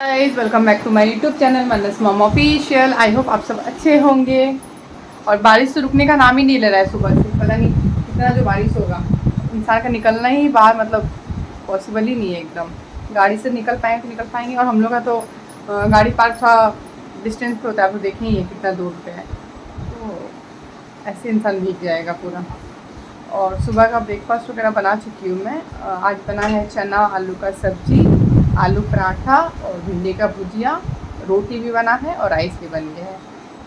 Guys welcome back to my YouTube channel Manas mom official. I hope आप सब अच्छे होंगे। और बारिश तो रुकने का नाम ही नहीं ले रहा है सुबह से। पता नहीं कितना जो बारिश होगा, इंसान का निकलना ही बाहर मतलब पॉसिबल ही नहीं है एकदम। गाड़ी से निकल पाएँ तो निकल पाएंगे, और हम लोग का तो गाड़ी पार्क था डिस्टेंस पे होता है, आप तो देखें ही है कितना दूर पे है, तो ऐसे इंसान भीग जाएगा पूरा। और सुबह का ब्रेकफास्ट वगैरह बना चुकी हूँ मैं। आज बना है चना आलू का सब्जी, आलू पराठा और भिंडी का भुजिया, रोटी भी बना है और राइस भी बन गया है।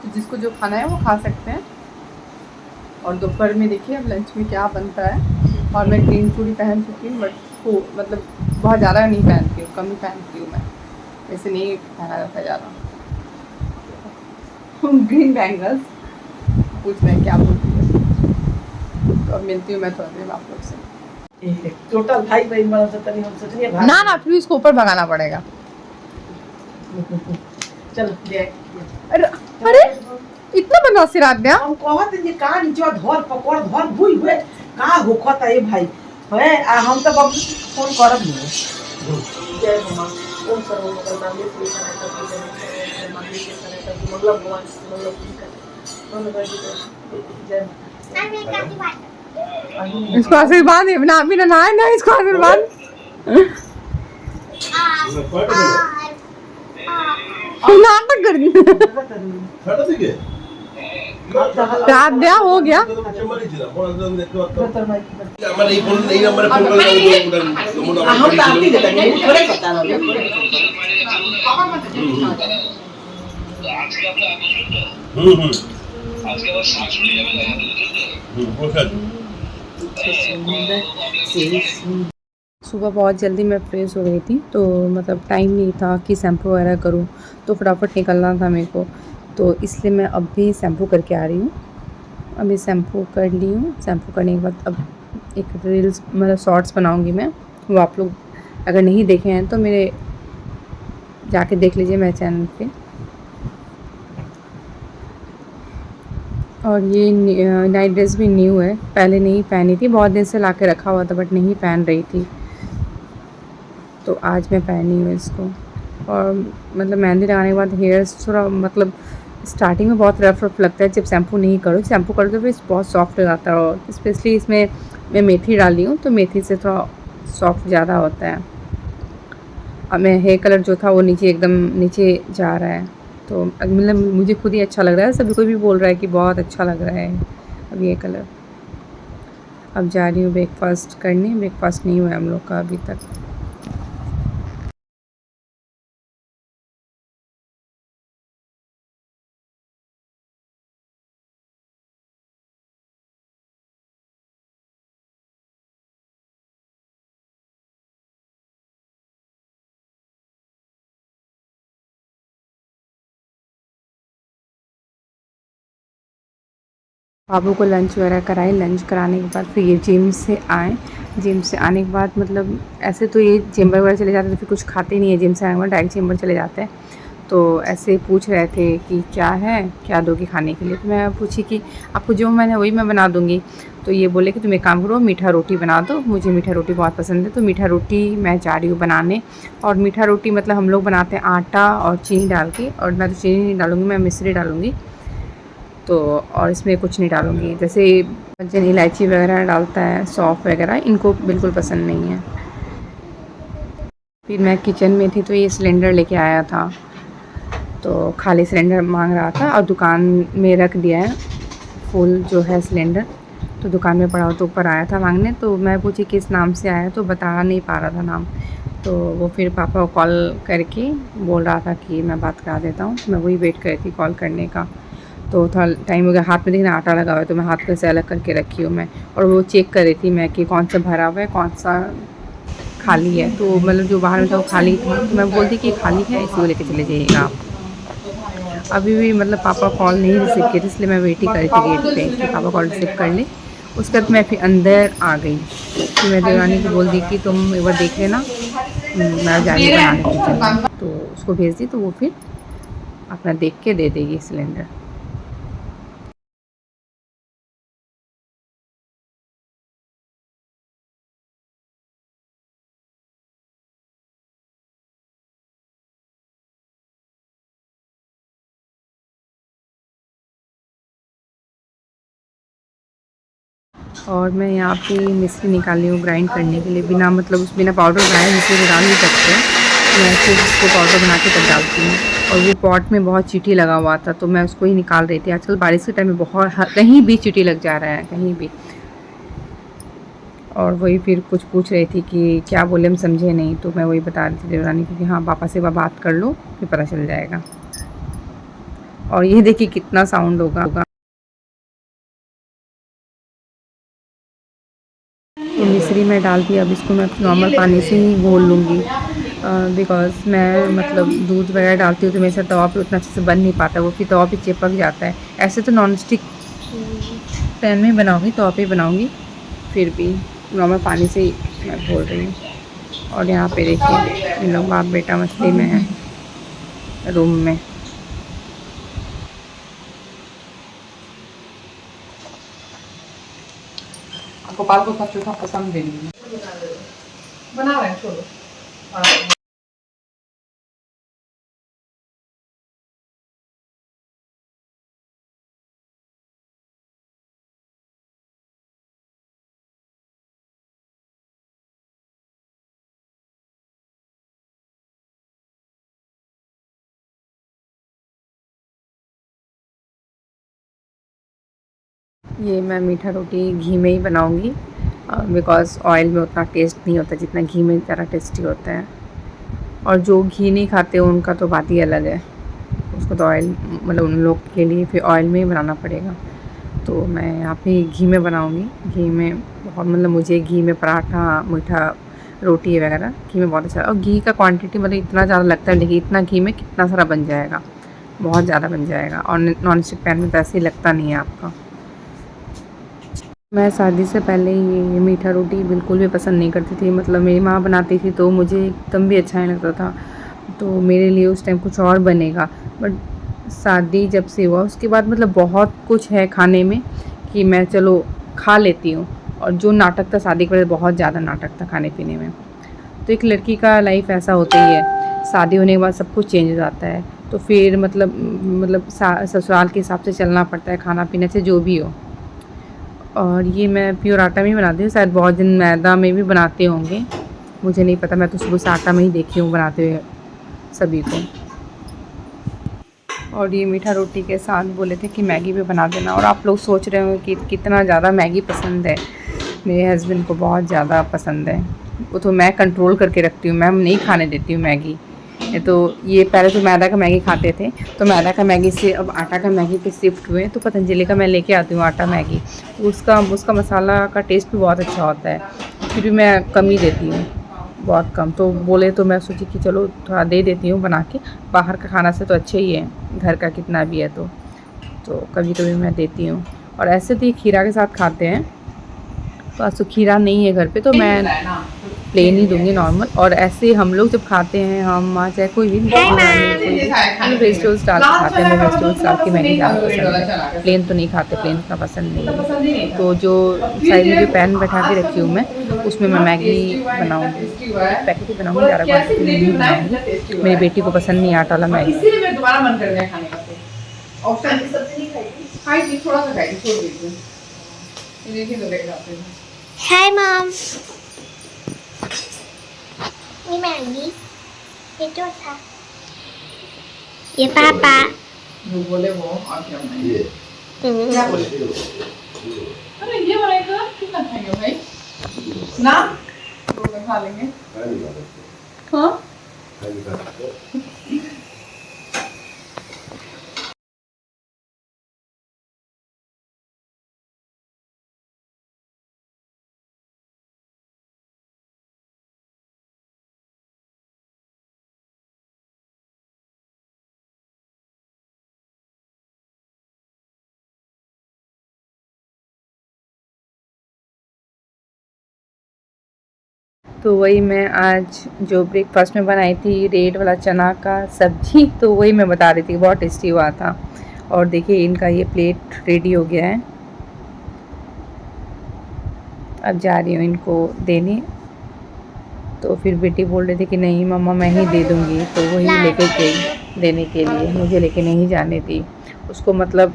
तो जिसको जो खाना है वो खा सकते हैं। और दोपहर में देखिए अब लंच में क्या बनता है। और मैं ग्रीन चूड़ी पहन चुकी हूँ, बट को मतलब बहुत ज़्यादा नहीं पहनती हूँ, कम ही पहनती हूँ मैं। वैसे नहीं पहना जाता ज़्यादा। ग्रीन बैंगल्स पूछ रहे हैं क्या बोलती है। तो अब मिलती हूँ मैं थोड़ी देर में आप लोग से। टोटल भाई बहन वाला तो तनी हम सोचनी है ना ना, फिर इसको ऊपर भगाना पड़ेगा। चल ले अरे अरे, इतना बदमाशी रात दिया। हम कहत जे का नीचे धर पकड़ धर भूई हुए का होखत है भाई है आ हम तो बब फोन करब नहीं। जय मां ओम सर्व मंगल मांगल्ये शिवे सर्वदा मंगल्ये शिवे मंगलम भगवान मंगल पूजी कर मंगल जी जय इसको आशीर्वाद है, बिना बिना नहाए ना इसको आशीर्वाद। नाटक कर दी। रात दिया हो गया। हम ताती देता नहीं थोड़े पता ना आज के बाद सांस छोड़ी सुबह बहुत जल्दी मैं फ्रेश हो गई थी, तो मतलब टाइम नहीं था कि शैम्पू वगैरह करूँ, तो फटाफट निकलना था मेरे को, तो इसलिए मैं अब भी शैम्पू करके आ रही हूँ। अभी शैम्पू कर ली हूँ। शैम्पू करने के बाद अब एक रील्स मतलब शॉर्ट्स बनाऊँगी मैं, वो आप लोग अगर नहीं देखे हैं तो मेरे जाके देख लीजिए मेरे चैनल पे। और ये नाइट ड्रेस भी न्यू है, पहले नहीं पहनी थी, बहुत दिन से ला के रखा हुआ था बट नहीं पहन रही थी, तो आज मैं पहनी हूँ इसको। और मतलब मेहंदी लगाने के बाद हेयर्स थोड़ा मतलब स्टार्टिंग में बहुत रफ लगता है जब शैम्पू नहीं करो। शैम्पू करो तो फिर बहुत सॉफ्ट हो जाता है, और स्पेशली इसमें मैं मेथी डाली हूँ तो मेथी से थोड़ा सॉफ्ट ज़्यादा होता है। अब मैं हेयर कलर जो था वो नीचे एकदम नीचे जा रहा है, तो मतलब मुझे खुद ही अच्छा लग रहा है, सभी कोई भी बोल रहा है कि बहुत अच्छा लग रहा है अब ये कलर। अब जा रही हूँ ब्रेकफास्ट करने। ब्रेकफास्ट नहीं हुआ है हम लोग का अभी तक। बाबू को लंच वगैरह कराए, लंच कराने के बाद फिर ये जिम से आए। जिम से आने के बाद मतलब ऐसे तो ये चेंबर वगैरह चले जाते हैं तो फिर कुछ खाते नहीं है, जिम से आने के बाद डायरेक्ट चेंबर चले जाते हैं। तो ऐसे पूछ रहे थे कि क्या है, क्या दोगी खाने के लिए, तो मैं पूछी कि आपको जो मैंने वही मैं बना दूँगी। तो ये बोले कि तुम एक काम करो, मीठा रोटी बना दो, मुझे मीठा रोटी बहुत पसंद है। तो मीठा रोटी मैं जा रही हूँ बनाने। और मीठा रोटी मतलब हम लोग बनाते हैं आटा और चीनी डाल के, और मैं तो चीनी नहीं डालूँगी, मैं मिश्री डालूँगी। तो और इसमें कुछ नहीं डालूँगी, जैसे जन इलायची वगैरह डालता है, सौंफ वगैरह, इनको बिल्कुल पसंद नहीं है। फिर मैं किचन में थी तो ये सिलेंडर लेके आया था, तो खाली सिलेंडर मांग रहा था और दुकान में रख दिया है फुल जो है सिलेंडर, तो दुकान में पड़ा हो तो ऊपर आया था मांगने। तो मैं पूछी किस नाम से आया, तो बता नहीं पा रहा था नाम। तो वो फिर पापा को कॉल करके बोल रहा था कि मैं बात करा देता हूँ, मैं वही वेट कर रही थी कॉल करने का। तो थोड़ा टाइम हो गया, हाथ में देखना आटा लगा हुआ है, तो मैं हाथ कैसे अलग करके रखी हूँ मैं। और वो चेक कर रही थी मैं कि कौन सा भरा हुआ है कौन सा खाली है, तो मतलब जो बाहर में था वो खाली था, तो मैं बोलती कि खाली है, इसी को लेके चले जाइएगा आप। अभी भी मतलब पापा कॉल नहीं रिसीव किए थे, इसलिए मैं वेट ही कर रही थी गेट पे कि पापा कॉल रिसीव कर ले। उसके बाद मैं फिर अंदर आ गई, फिर मैं देवरानी को बोल दी कि तुम एक बार देख लेना, मैं जा रही हूँ बनाने किचन में। तो उसको भेज दी, तो वो फिर अपना देख के दे देगी सिलेंडर। और मैं यहाँ पे मिश्री निकाल रही हूँ ग्राइंड करने के लिए, बिना मतलब उस बिना पाउडर बनाए मिश्री को डाल नहीं सकते। मैं फिर उसको पाउडर बना के तब डालती हूँ। और वो पॉट में बहुत चींटी लगा हुआ था तो मैं उसको ही निकाल रही थी। आजकल बारिश के टाइम में बहुत कहीं भी चींटी लग जा रहा है, कहीं भी। और वही फिर कुछ पूछ रही थी कि क्या बोले, हम समझे नहीं, तो मैं वही बता रही थी देवरानी को कि हाँ पापा से बात कर लो, फिर पता चल जाएगा। और ये देखिए कितना साउंड होगा। तो मिश्री मैं डाल दी। अब इसको मैं नॉर्मल पानी से ही घोल लूँगी, बिकॉज़ मैं मतलब दूध वगैरह डालती हूँ तो मेरे से तवा पे उतना अच्छे से बन नहीं पाता, वो फिर तवा पे चिपक जाता है। ऐसे तो नॉन स्टिक पैन में बनाऊँगी, तवा पे बनाऊँगी, फिर भी नॉर्मल पानी से ही मैं घोल रही हूँ। और यहाँ पे देखिए इन लोग बाप बेटा मस्ती में है रूम में। गोपाल को चोखा पसंद भी नहीं है। बना रहे हैं, छोड़ो। ये मैं मीठा रोटी घी में ही बनाऊँगी, बिकॉज़ ऑयल में उतना टेस्ट नहीं होता जितना घी में ज़रा टेस्टी होता है। और जो घी नहीं खाते उनका तो बात ही अलग है, उसको तो ऑयल मतलब उन लोग के लिए फिर ऑयल में ही बनाना पड़ेगा। तो मैं यहाँ पे घी में बनाऊँगी। घी में बहुत मतलब मुझे घी में पराठा, मीठा रोटी वगैरह घी में बहुत अच्छा। और घी का क्वांटिटी मतलब इतना ज़्यादा लगता है, देखिए इतना घी में कितना सारा बन जाएगा, बहुत ज़्यादा बन जाएगा। और नॉन स्टिक पैन में तो ऐसे ही लगता नहीं है आपका। मैं शादी से पहले ये मीठा रोटी बिल्कुल भी पसंद नहीं करती थी, मतलब मेरी माँ बनाती थी तो मुझे एकदम भी अच्छा नहीं लगता था, तो मेरे लिए उस टाइम कुछ और बनेगा। बट शादी जब से हुआ उसके बाद मतलब बहुत कुछ है खाने में कि मैं चलो खा लेती हूँ। और जो नाटक था शादी के बाद, बहुत ज़्यादा नाटक था खाने पीने में। तो एक लड़की का लाइफ ऐसा होता ही है, शादी होने के बाद सब कुछ चेंज हो जाता है, तो फिर मतलब ससुराल के हिसाब से चलना पड़ता है, खाना पीने से जो भी हो। और ये मैं प्योर आटा में ही बनाती हूँ, शायद बहुत दिन मैदा में भी बनाते होंगे, मुझे नहीं पता। मैं तो सुबह से आटा में ही देखी हूँ बनाते हुए सभी को। और ये मीठा रोटी के साथ बोले थे कि मैगी भी बना देना। और आप लोग सोच रहे हो कि कितना ज़्यादा मैगी पसंद है, मेरे हस्बैंड को बहुत ज़्यादा पसंद है। वो तो मैं कंट्रोल करके रखती हूँ, मैं नहीं खाने देती हूँ मैगी। तो ये पहले तो मैदा का मैगी खाते थे, तो मैदा का मैगी से अब आटा का मैगी पे शिफ्ट हुए। तो पतंजलि का मैं लेके आती हूँ आटा मैगी, उसका मसाला का टेस्ट भी बहुत अच्छा होता है, फिर भी मैं कम ही देती हूँ, बहुत कम। तो बोले तो मैं सोची कि चलो थोड़ा दे देती हूँ बना के, बाहर का खाना से तो अच्छे ही है, घर का कितना भी है तो कभी कभी मैं देती हूँ। और ऐसे तो ये खीरा के साथ खाते हैं, तो आज तो खीरा नहीं है घर पे, तो मैं प्लेन ही दूंगी नॉर्मल। और ऐसे हम लोग जब खाते हैं, हम चाहे कोई भी वेजिटेबल्स डाल के खाते हैं, मैं वेजिटेबल्स डाल के मैगी ज़्यादा पसंद है, प्लेन तो नहीं खाते, प्लेन उतना पसंद नहीं है। तो जो साइड में जो पैन बैठा के रखी हूँ मैं, उसमें मैं मैगी बनाऊँगी, पैकेट ही बनाऊँगी, ज़्यादा क्वान्टिटी नहीं बनाऊँगी। मेरी बेटी को पसंद नहीं आटा वाला मैगी। इसीलिए दोबारा मन कर गया खाने का। ऑप्शन की सब्जी नहीं खाई थी, थोड़ा सा खाई थी, छोड़ दी थी। ये देखिए तो देख जाते हैं। Hi mom. Ini Maggie. Itu apa? Ya papa. जो बोले वो और क्या बनाएंगे? Hmm. क्या बोले? अरे ये बनाएगा कितना खाएंगे भाई? ना? तो खा लेंगे। हाँ? तो वही मैं आज जो ब्रेकफास्ट में बनाई थी रेड वाला चना का सब्जी, तो वही मैं बता रही थी, बहुत टेस्टी हुआ था। और देखिए इनका ये प्लेट रेडी हो गया है, अब जा रही हूँ इनको देने। तो फिर बेटी बोल रही थी कि नहीं मम्मा मैं ही दे दूँगी, तो वही लेके गई देने के लिए, मुझे लेके नहीं जाने दी। उसको मतलब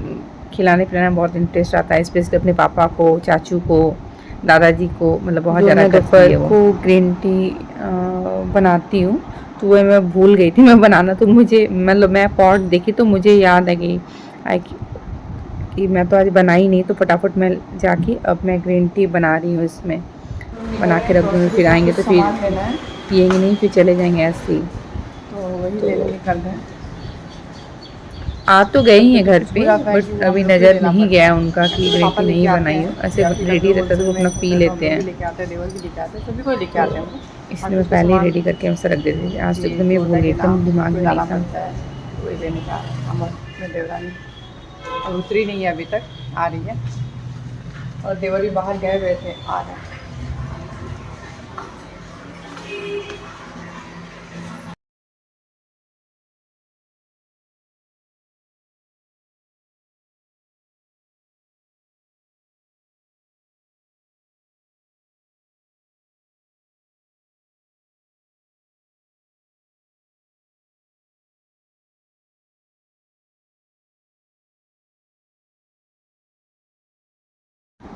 खिलाने पिलाने में बहुत इंटरेस्ट आता है, स्पेशली अपने पापा को, चाचू को, दादाजी को, मतलब बहुत ज़्यादा करती है वो। को ग्रीन टी बनाती हूँ, तो वो मैं भूल गई थी मैं बनाना, तो मुझे मतलब मैं पॉट देखी तो मुझे याद है कि मैं तो आज बनाई नहीं, तो फटाफट मैं जाके अब मैं ग्रीन टी बना रही हूँ। इसमें बना के रख दूँगी, फिर आएंगे तो फिर पियेंगे नहीं, फिर चले जाएंगे ऐसे ही। तो वही लेने निकल रहे हैं। आ तो गए ही हैं घर पे, बट अभी नज़र नहीं गया उनका कि ग्रीन टी नहीं बनाई हो। ऐसे रेडी रहता है तो वो अपना पी लेते हैं, लेके आते हैं, देवर भी लेके आते हैं, सभी को लेके आते हैं। इसलिए मैं पहले ही रेडी करके हमसे रख देती थी। आज तो एकदम ही भूल गई, एकदम दिमाग में नहीं था। वही लेने का अमर में देवरानी और उतरी नहीं है अभी तक, आ रही है। और देवर भी बाहर गए हुए थे, आ रहे हैं।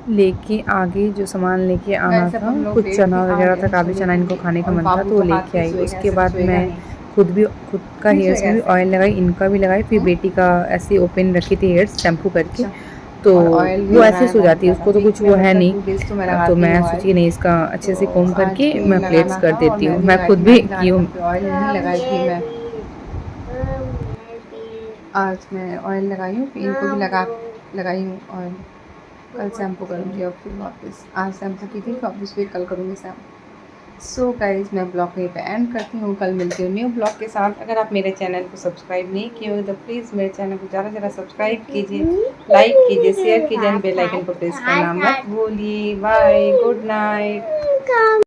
लेके आगे जो सामान लेके आना वैसे था, हम लोग कुछ देख चना के आ वगैरह गए, था, काफ़ी चलिए चना इनको खाने का और मन था बाबू तो वो तो हाथ लेके आई। में उसके सोएगा, बाद सोएगा मैं नहीं। खुद का हेयर्स में भी ऑयल लगाई, इनका भी लगाई, फिर बेटी का ऐसे ओपन रखी थी हेयर्स शैम्पू करके, तो और ऑयल भी वो लगाया ऐसे सो जाती है, उसको तो कुछ वो है नहीं। तो मैं तो लगाती मैं हूँ सोची ऑयल। नहीं, इसका अच्छे से तो कोम आज करके भी मैं प्लेट्स लगाना कर था और देती हूँ। भी मैं लगाई खुद थी, भी मैं की हूँ। ऑयल नहीं लगाई थी मैं। आज मैं ऑयल लगाई हूँ, फिर इनको भी लगाई हूँ ऑयल। कल शैम्पू करूँगी और फिर वापस, आज शैम्पू की थी वापस, फिर कल करूँगी शैम्पू। सो गाइज मैं ब्लॉग यहीं पे एंड करती हूँ, कल मिलती हूँ न्यू ब्लॉग के साथ। अगर आप मेरे चैनल को सब्सक्राइब नहीं किए हो तो प्लीज़ मेरे चैनल को ज़्यादा से ज़्यादा सब्सक्राइब कीजिए, लाइक कीजिए, शेयर कीजिए एंड बेल आइकन को प्रेस करना मत भूलिए। Bye, good night.